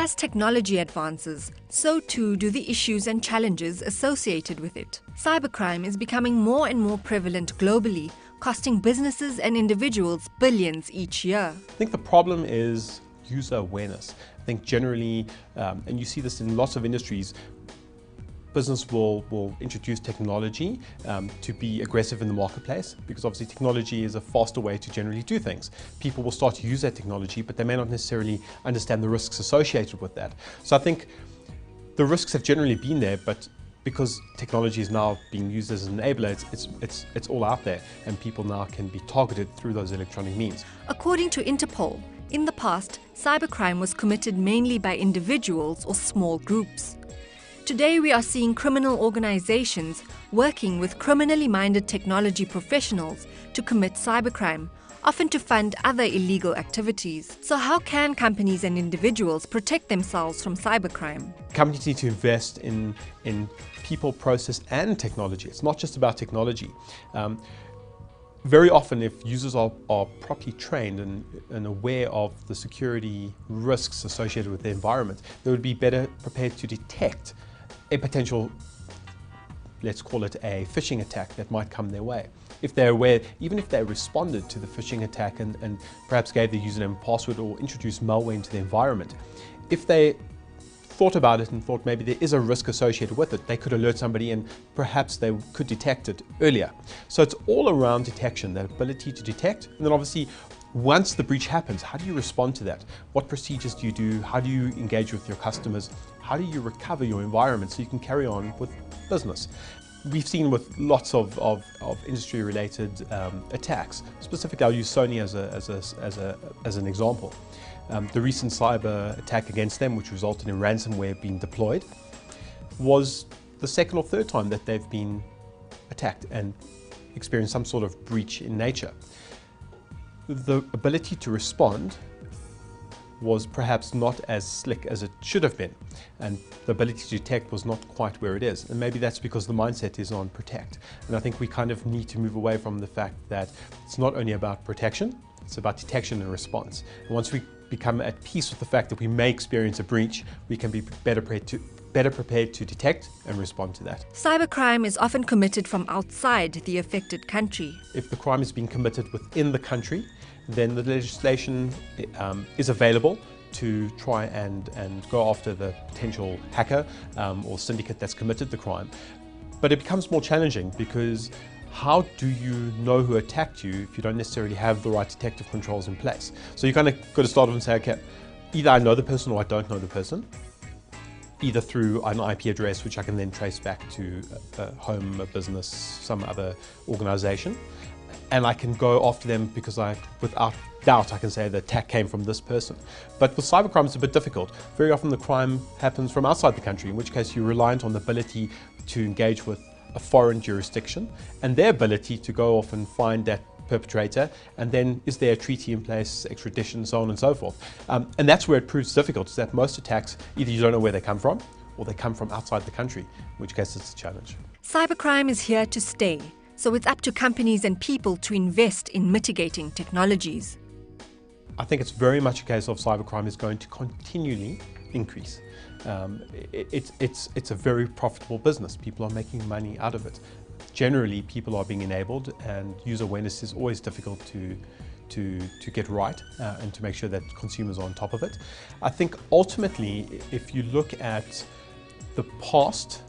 As technology advances, so too do the issues and challenges associated with it. Cybercrime is becoming more and more prevalent globally, costing businesses and individuals billions each year. I think the problem is user awareness. I think generally, and you see this in lots of industries, business will introduce technology to be aggressive in the marketplace, because obviously technology is a faster way to generally do things. People will start to use that technology, but they may not necessarily understand the risks associated with that. So I think the risks have generally been there, but because technology is now being used as an enabler, it's all out there, and people now can be targeted through those electronic means. According to Interpol, in the past, cybercrime was committed mainly by individuals or small groups. Today we are seeing criminal organizations working with criminally minded technology professionals to commit cybercrime, often to fund other illegal activities. So how can companies and individuals protect themselves from cybercrime? Companies need to invest in people, process and technology. It's not just about technology. Very often, if users are properly trained and aware of the security risks associated with the environment, they would be better prepared to detect a potential, let's call it a phishing attack that might come their way. If they're aware, even if they responded to the phishing attack and perhaps gave the username and password or introduced malware into the environment, if they thought about it and thought maybe there is a risk associated with it, they could alert somebody and perhaps they could detect it earlier. So it's all around detection, that ability to detect. And then obviously, once the breach happens, how do you respond to that? What procedures do you do? How do you engage with your customers? How do you recover your environment so you can carry on with business? We've seen with lots of industry-related attacks. Specifically, I'll use Sony as an example. The recent cyber attack against them, which resulted in ransomware being deployed, was the second or third time that they've been attacked and experienced some sort of breach in nature. The ability to respond was perhaps not as slick as it should have been, and the ability to detect was not quite where it is. And maybe that's because the mindset is on protect. And I think we kind of need to move away from the fact that it's not only about protection, it's about detection and response. And once we become at peace with the fact that we may experience a breach, we can be better prepared to detect and respond to that. Cybercrime is often committed from outside the affected country. If the crime is being committed within the country, then the legislation is available to try and go after the potential hacker or syndicate that's committed the crime. But it becomes more challenging, because how do you know who attacked you if you don't necessarily have the right detective controls in place? So you kind of got to start off and say, okay, either I know the person or I don't know the person, either through an IP address, which I can then trace back to a home, a business, some other organization. And I can go after them because without doubt, I can say the attack came from this person. But with cybercrime, it's a bit difficult. Very often the crime happens from outside the country, in which case you're reliant on the ability to engage with a foreign jurisdiction and their ability to go off and find that perpetrator, and then is there a treaty in place, extradition, so on and so forth. And that's where it proves difficult, is that most attacks, either you don't know where they come from, or they come from outside the country, in which case it's a challenge. Cybercrime is here to stay, so it's up to companies and people to invest in mitigating technologies. I think it's very much a case of cybercrime is going to continually increase. It's a very profitable business. People are making money out of it. Generally, people are being enabled, and user awareness is always difficult to get right and to make sure that consumers are on top of it. I think ultimately, if you look at the past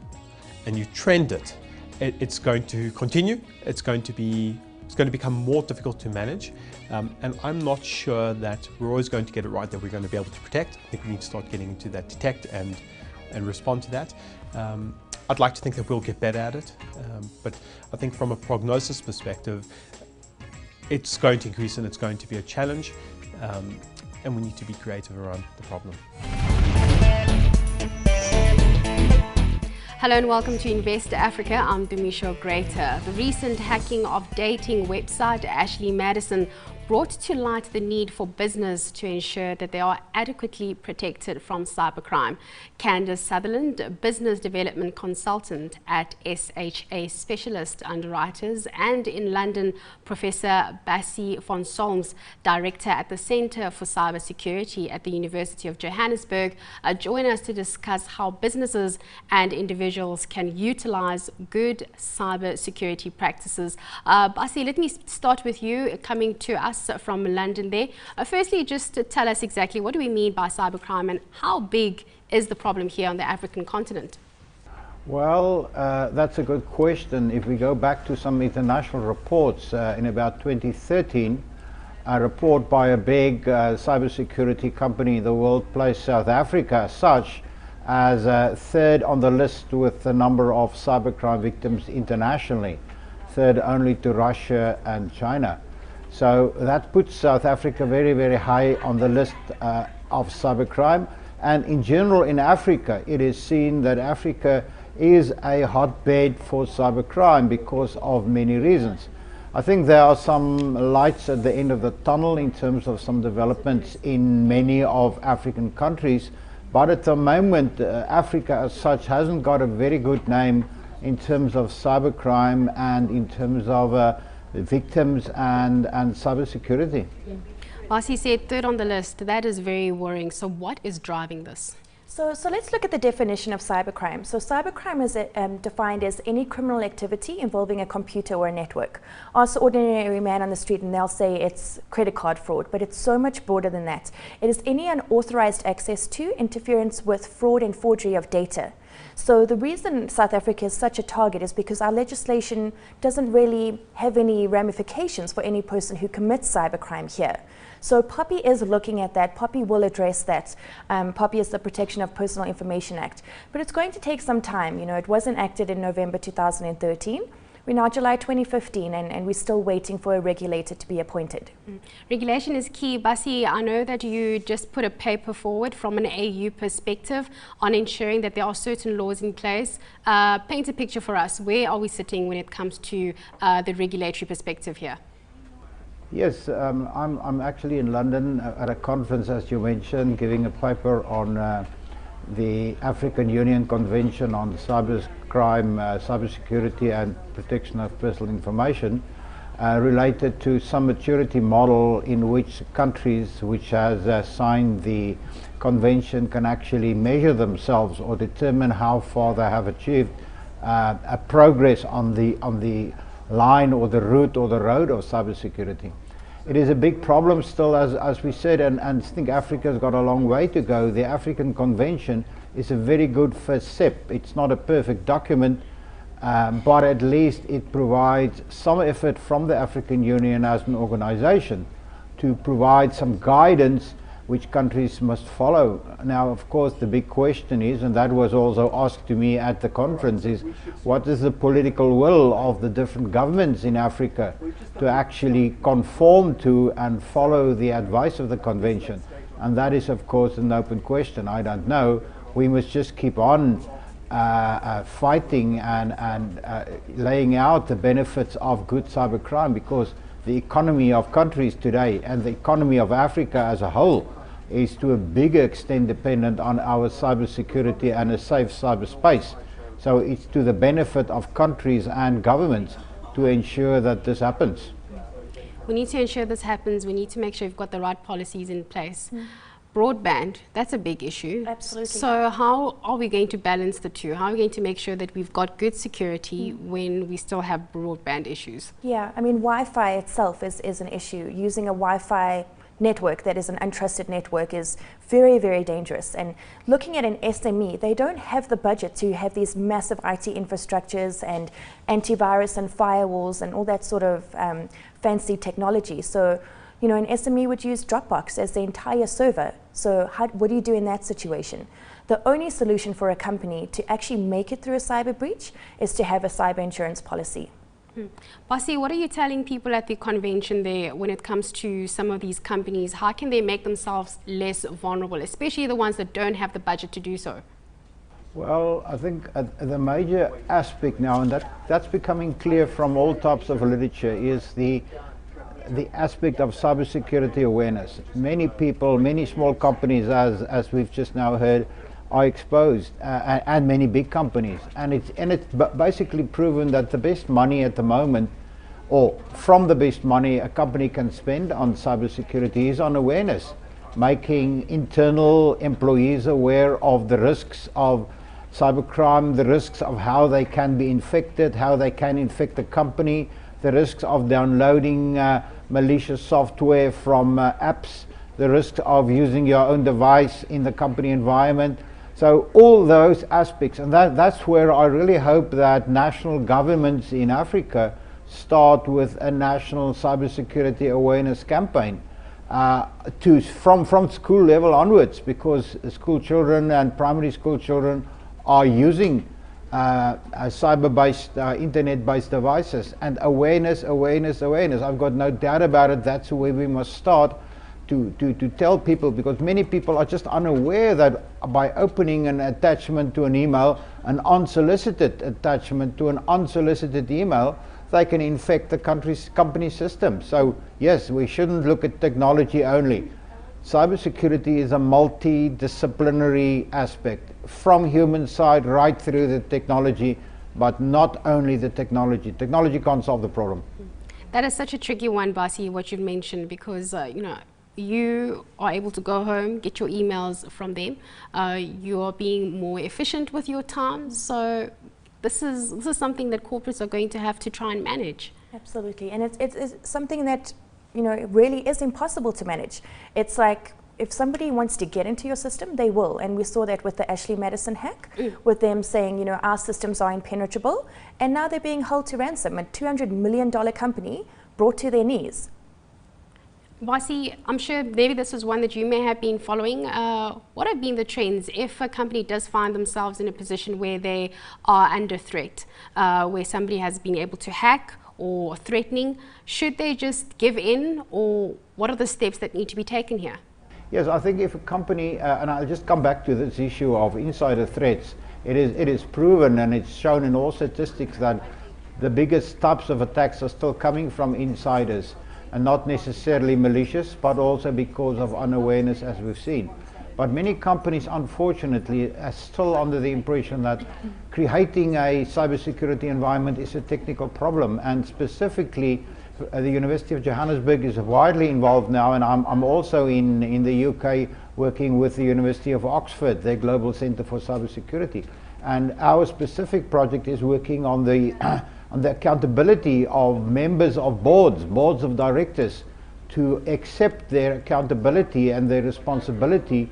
and you trend it, it's going to continue. It's going to become more difficult to manage, and I'm not sure that we're always going to get it right, that we're going to be able to protect. I think we need to start getting into that detect and respond to that. I'd like to think that we'll get better at it, but I think from a prognosis perspective, it's going to increase and it's going to be a challenge, and we need to be creative around the problem. Hello and welcome to Investor Africa. I'm Dumisho Greater. The recent hacking of dating website Ashley Madison brought to light the need for business to ensure that they are adequately protected from cybercrime. Candace Sutherland, Business Development Consultant at SHA Specialist Underwriters, and in London, Professor Bassie von Solms, Director at the Centre for Cybersecurity at the University of Johannesburg, join us to discuss how businesses and individuals can utilize good cybersecurity practices. Bassie, let me start with you, coming to us from London there. Firstly, just to tell us exactly what do we mean by cybercrime and how big is the problem here on the African continent? Well, that's a good question. If we go back to some international reports, in about 2013, a report by a big cybersecurity company in the world placed South Africa as such as third on the list with the number of cybercrime victims internationally, third only to Russia and China. So that puts South Africa very, very high on the list of cybercrime. And in general in Africa, it is seen that Africa is a hotbed for cybercrime because of many reasons. I think there are some lights at the end of the tunnel in terms of some developments in many of African countries, but at the moment Africa as such hasn't got a very good name in terms of cybercrime and in terms of victims and cybersecurity. Bassie said third on the list. That is very worrying. So what is driving this? So let's look at the definition of cybercrime. So cybercrime is defined as any criminal activity involving a computer or a network. Ask an ordinary man on the street and they'll say it's credit card fraud, but it's so much broader than that. It is any unauthorized access to, interference with, fraud and forgery of data. So the reason South Africa is such a target is because our legislation doesn't really have any ramifications for any person who commits cybercrime here. So POPI is looking at that. POPI will address that. POPI is the Protection of Personal Information Act. But it's going to take some time. You know, it was enacted in November 2013. We're now July 2015 and we're still waiting for a regulator to be appointed. Regulation is key. Bassie, I know that you just put a paper forward from an AU perspective on ensuring that there are certain laws in place. Paint a picture for us. Where are we sitting when it comes to the regulatory perspective here? Yes, I'm actually in London at a conference, as you mentioned, giving a paper on the African Union Convention on Cybercrime, Cybersecurity and Protection of Personal Information, related to some maturity model in which countries which has signed the convention can actually measure themselves or determine how far they have achieved a progress on the line or the route or the road of cybersecurity. It is a big problem still, as we said, and I think Africa's got a long way to go. The African Convention is a very good first step. It's not a perfect document, but at least it provides some effort from the African Union as an organization to provide some guidance which countries must follow. Now, of course, the big question is, and that was also asked to me at the conference, is what is the political will of the different governments in Africa to actually conform to and follow the advice of the convention? And that is, of course, an open question. I don't know. We must just keep on fighting and laying out the benefits of good cybercrime, because the economy of countries today and the economy of Africa as a whole is to a bigger extent dependent on our cybersecurity and a safe cyberspace. So it's to the benefit of countries and governments to ensure that this happens. We need to ensure this happens. We need to make sure we've got the right policies in place. Broadband, that's a big issue. Absolutely. So how are we going to balance the two? How are we going to make sure that we've got good security when we still have broadband issues? Yeah, I mean, Wi-Fi itself is an issue. Using a Wi-Fi network that is an untrusted network is very, very dangerous. And looking at an SME, they don't have the budget to have these massive IT infrastructures and antivirus and firewalls and all that sort of fancy technology. So, you know, an SME would use Dropbox as the entire server. So what do you do in that situation? The only solution for a company to actually make it through a cyber breach is to have a cyber insurance policy. Bassie, what are you telling people at the convention there when it comes to some of these companies? How can they make themselves less vulnerable, especially the ones that don't have the budget to do so? Well, I think the major aspect now, and that's becoming clear from all types of literature, is the the aspect of cybersecurity awareness. Many people, many small companies, as we've just now heard, are exposed, and many big companies. And it's basically proven that the best money at the moment, or from the best money a company can spend on cybersecurity, is on awareness, making internal employees aware of the risks of cybercrime, the risks of how they can be infected, how they can infect the company, the risks of downloading malicious software from apps, the risks of using your own device in the company environment. So all those aspects, and that's where I really hope that national governments in Africa start with a national cybersecurity awareness campaign from school level onwards, because school children and primary school children are using cyber-based, internet-based devices, and awareness. I've got no doubt about it. That's where we must start to tell people, because many people are just unaware that by opening an attachment to an email, an unsolicited attachment to an unsolicited email, they can infect the company system. So yes, we shouldn't look at technology only. Cybersecurity is a multidisciplinary aspect, from human side right through the technology, but not only the technology. Technology can't solve the problem. That is such a tricky one, Basi, what you've mentioned, because you are able to go home, get your emails from them. You are being more efficient with your time. So this is something that corporates are going to have to try and manage. Absolutely, and it's something that it really is impossible to manage. It's like, if somebody wants to get into your system, they will. And we saw that with the Ashley Madison hack, with them saying, our systems are impenetrable. And now they're being held to ransom. A $200 million company brought to their knees. Basi, I'm sure maybe this is one that you may have been following. What have been the trends if a company does find themselves in a position where they are under threat, where somebody has been able to hack or threatening? Should they just give in, or what are the steps that need to be taken here? Yes, I think if a company, and I'll just come back to this issue of insider threats, it is proven, and it's shown in all statistics, that the biggest types of attacks are still coming from insiders, and not necessarily malicious, but also because of unawareness, as we've seen. But many companies, unfortunately, are still under the impression that creating a cybersecurity environment is a technical problem, and specifically the University of Johannesburg is widely involved now, and I'm also in the UK working with the University of Oxford, their Global Centre for Cybersecurity. And our specific project is working on the accountability of members of boards of directors, to accept their accountability and their responsibility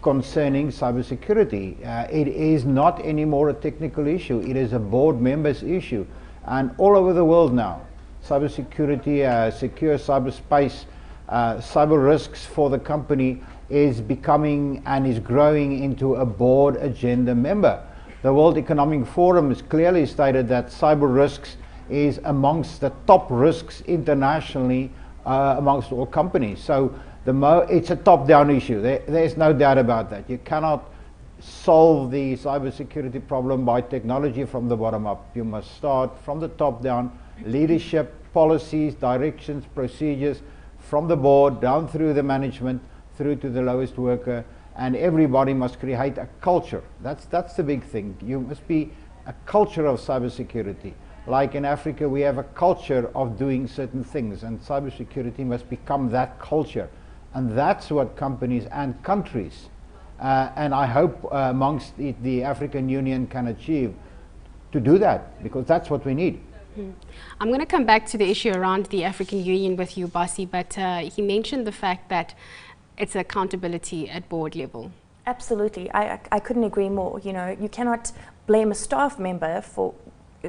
concerning cybersecurity. It is not anymore a technical issue, it is a board member's issue. And all over the world now, cybersecurity, secure cyberspace, cyber risks for the company is becoming and is growing into a board agenda member. The World Economic Forum has clearly stated that cyber risks is amongst the top risks internationally amongst all companies. So it's a top-down issue. There's no doubt about that. You cannot solve the cybersecurity problem by technology from the bottom up. You must start from the top down, leadership, policies, directions, procedures, from the board down through the management, through to the lowest worker, and everybody must create a culture. That's the big thing. You must be a culture of cybersecurity. Like in Africa, we have a culture of doing certain things, and cybersecurity must become that culture. And that's what companies and countries, and I hope amongst the African Union can achieve, to do that, because that's what we need. I'm going to come back to the issue around the African Union with you, Basi, but he mentioned the fact that it's accountability at board level. Absolutely, I couldn't agree more. You cannot blame a staff member for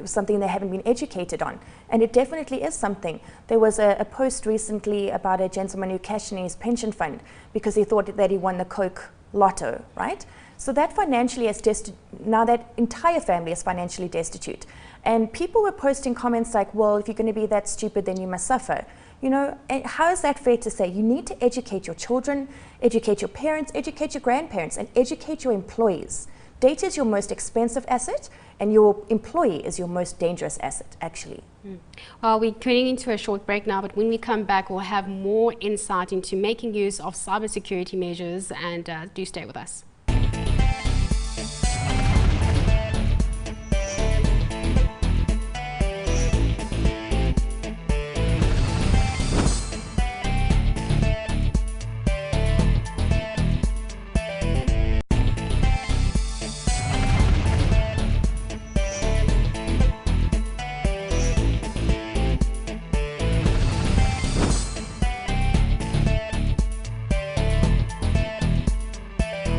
something they haven't been educated on, and it definitely is something. There was a post recently about a gentleman who cashed in his pension fund because he thought that he won the Coke Lotto, right? So that financially is now that entire family is financially destitute. And people were posting comments like, well, if you're going to be that stupid, then you must suffer. And how is that fair to say? You need to educate your children, educate your parents, educate your grandparents, and educate your employees data is your most expensive asset, and your employee is your most dangerous asset, actually. Well, we're turning into a short break now, but when we come back, we'll have more insight into making use of cybersecurity measures, and do stay with us.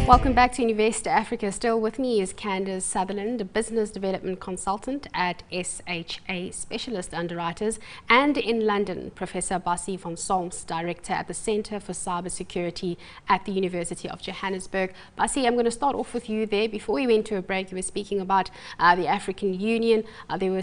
Welcome back to Invest Africa. Still with me is Candace Sutherland, a business development consultant at SHA Specialist Underwriters, and in London, Professor Bassie van Solms, Director at the Centre for Cybersecurity at the University of Johannesburg. Bassie, I'm going to start off with you there. Before we went to a break, you were speaking about the African Union. There were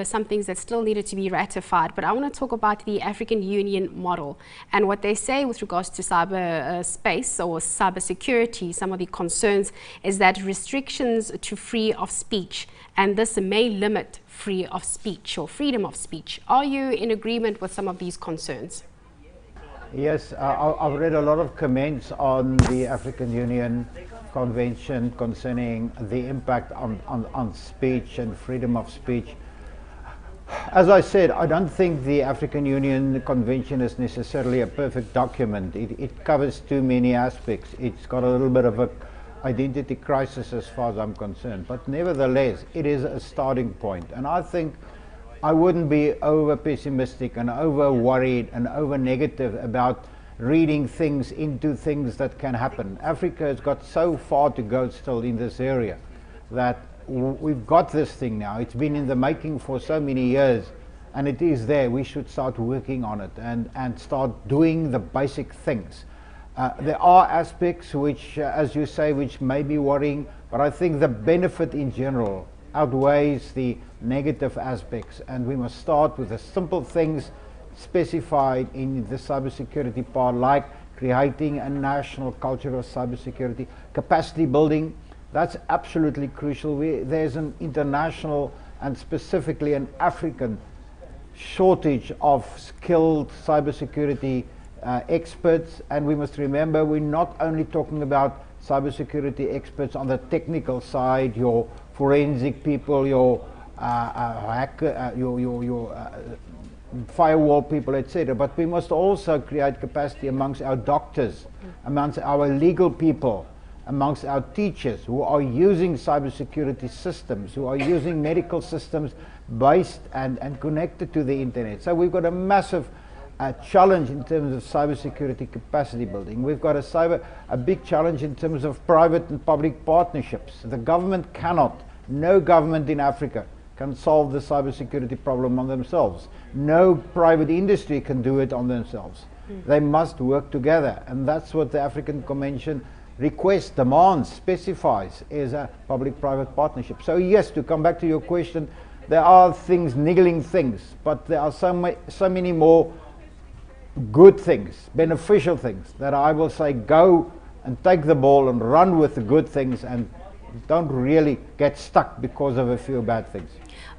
some things that still needed to be ratified, but I want to talk about the African Union model and what they say with regards to cyber space or cybersecurity. Some of the concerns is that restrictions to free of speech, and this may limit free of speech or freedom of speech. Are you in agreement with some of these concerns? Yes, I've read a lot of comments on the African Union Convention concerning the impact on speech and freedom of speech. As I said, I don't think the African Union Convention is necessarily a perfect document. It covers too many aspects. It's got a little bit of an identity crisis as far as I'm concerned. But nevertheless, it is a starting point. And I think I wouldn't be over pessimistic and over worried and over negative about reading things into things that can happen. Africa has got so far to go still in this area that we've got this thing now. It's been in the making for so many years, and it is there. We should start working on it and start doing the basic things. There are aspects which, as you say, which may be worrying, but I think the benefit in general outweighs the negative aspects, and we must start with the simple things specified in the cybersecurity part, like creating a national culture of cybersecurity, capacity building. That's absolutely crucial. There's an international and specifically an African shortage of skilled cybersecurity experts, and we must remember we're not only talking about cybersecurity experts on the technical side, your forensic people, your hacker, your firewall people, etc. But we must also create capacity amongst our doctors, amongst our legal people, amongst our teachers who are using cybersecurity systems, who are using medical systems based and connected to the internet. So we've got a massive challenge in terms of cybersecurity capacity building. We've got a big challenge in terms of private and public partnerships. The government cannot, no government in Africa can solve the cybersecurity problem on themselves. No private industry can do it on themselves. They must work together, and that's what the African Convention requests, demands, specifies, is a public-private partnership. So yes, to come back to your question, there are things, niggling things, but there are so many more good things, beneficial things, that I will say go and take the ball and run with the good things and don't really get stuck because of a few bad things.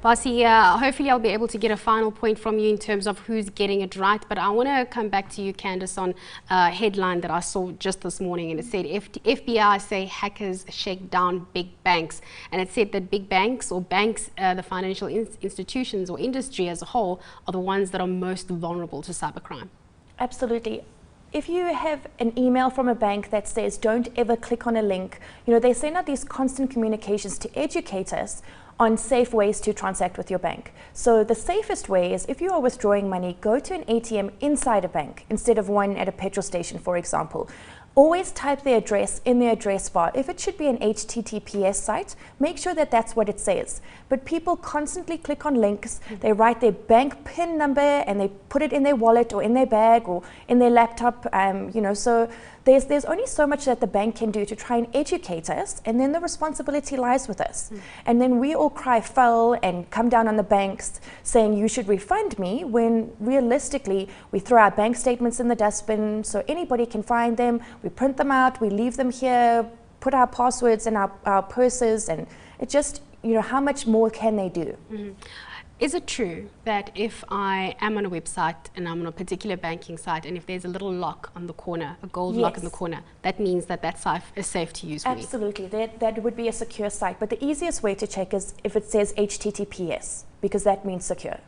Bassie, hopefully I'll be able to get a final point from you in terms of who's getting it right, but I want to come back to you, Candace, on a headline that I saw just this morning, and it said FBI say hackers shake down big banks, and it said that big banks or banks, the financial institutions or industry as a whole, are the ones that are most vulnerable to cybercrime. Absolutely. If you have an email from a bank that says don't ever click on a link, you know, they send out these constant communications to educate us on safe ways to transact with your bank. So the safest way is, if you are withdrawing money, go to an ATM inside a bank instead of one at a petrol station, for example. Always type the address in the address bar. If it should be an HTTPS site, make sure that that's what it says. But people constantly click on links, they write their bank PIN number and they put it in their wallet or in their bag or in their laptop, you know, so there's only so much that the bank can do to try and educate us, and then the responsibility lies with us. And then we all cry foul and come down on the banks saying you should refund me, when realistically we throw our bank statements in the dustbin so anybody can find them, we print them out, we leave them here, put our passwords in our purses, and it just, how much more can they do? Mm-hmm. Is it true that if I am on a website and I'm on a particular banking site, and if there's a little lock on the corner, a gold lock in the corner, that means that site is safe to use for me? Absolutely, that would be a secure site. But the easiest way to check is if it says HTTPS, because that means secure.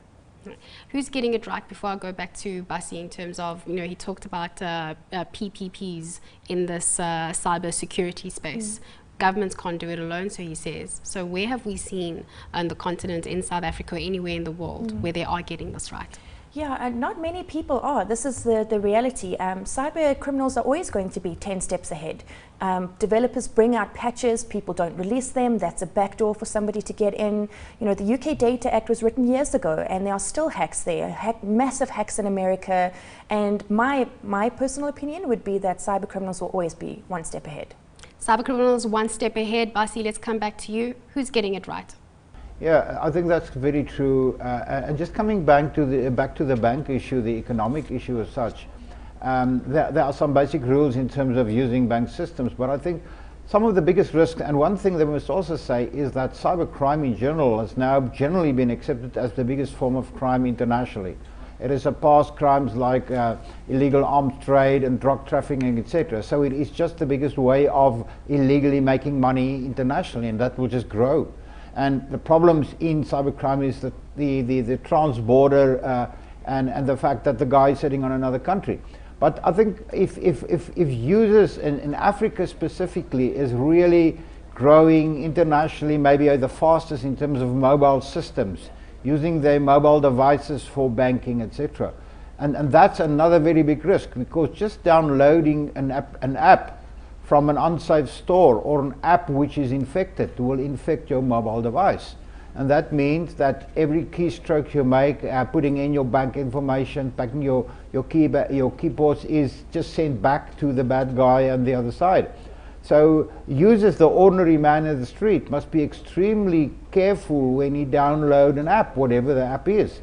Who's getting it right? Before I go back to Basi, in terms of, he talked about PPPs in this cyber security space. Governments can't do it alone, so he says. So where have we seen on the continent, in South Africa, or anywhere in the world, where they are getting this right? Yeah, and not many people are. This is the reality. Cyber criminals are always going to be 10 steps ahead. Developers bring out patches, people don't release them. That's a backdoor for somebody to get in. The UK Data Act was written years ago, and there are still hacks there, massive hacks in America. And my personal opinion would be that cyber criminals will always be one step ahead. Cyber criminals one step ahead. Basi, let's come back to you. Who's getting it right? Yeah, I think that's very true. And just coming back to the bank issue, the economic issue as such, there are some basic rules in terms of using bank systems. But I think some of the biggest risks, and one thing that we must also say, is that cybercrime in general has now generally been accepted as the biggest form of crime internationally. It has surpassed crimes like illegal arms trade and drug trafficking, etc. So it is just the biggest way of illegally making money internationally, and that will just grow. And the problems in cybercrime is that the trans-border and the fact that the guy is sitting on another country. But I think if users in Africa specifically is really growing internationally, maybe the fastest in terms of mobile systems, using their mobile devices for banking, etc. And that's another very big risk, because just downloading an app from an unsafe store or an app which is infected will infect your mobile device. And that means that every keystroke you make, putting in your bank information, packing your keyboards, is just sent back to the bad guy on the other side. So users, the ordinary man in the street, must be extremely careful when he download an app, whatever the app is,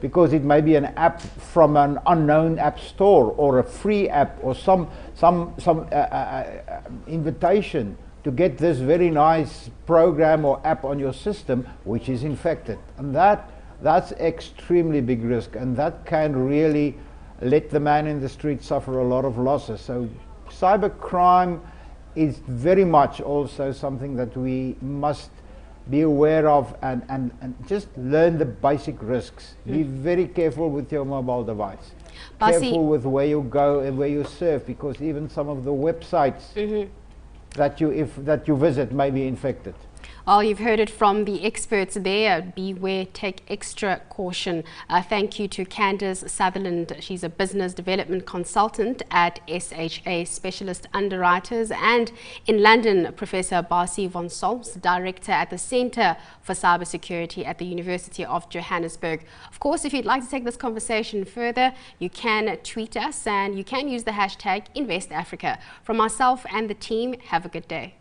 because it may be an app from an unknown app store, or a free app, or some invitation to get this very nice program or app on your system which is infected. And that's extremely big risk, and that can really let the man in the street suffer a lot of losses. So cybercrime is very much also something that we must be aware of, and just learn the basic risks. Be very careful with your mobile device. Careful with where you go and where you surf, because even some of the websites that you visit may be infected. Well, you've heard it from the experts there. Beware, take extra caution. Thank you to Candace Sutherland. She's a business development consultant at SHA Specialist Underwriters. And in London, Professor Basi von Solms, Director at the Centre for Cybersecurity at the University of Johannesburg. Of course, if you'd like to take this conversation further, you can tweet us, and you can use the hashtag InvestAfrica. From myself and the team, have a good day.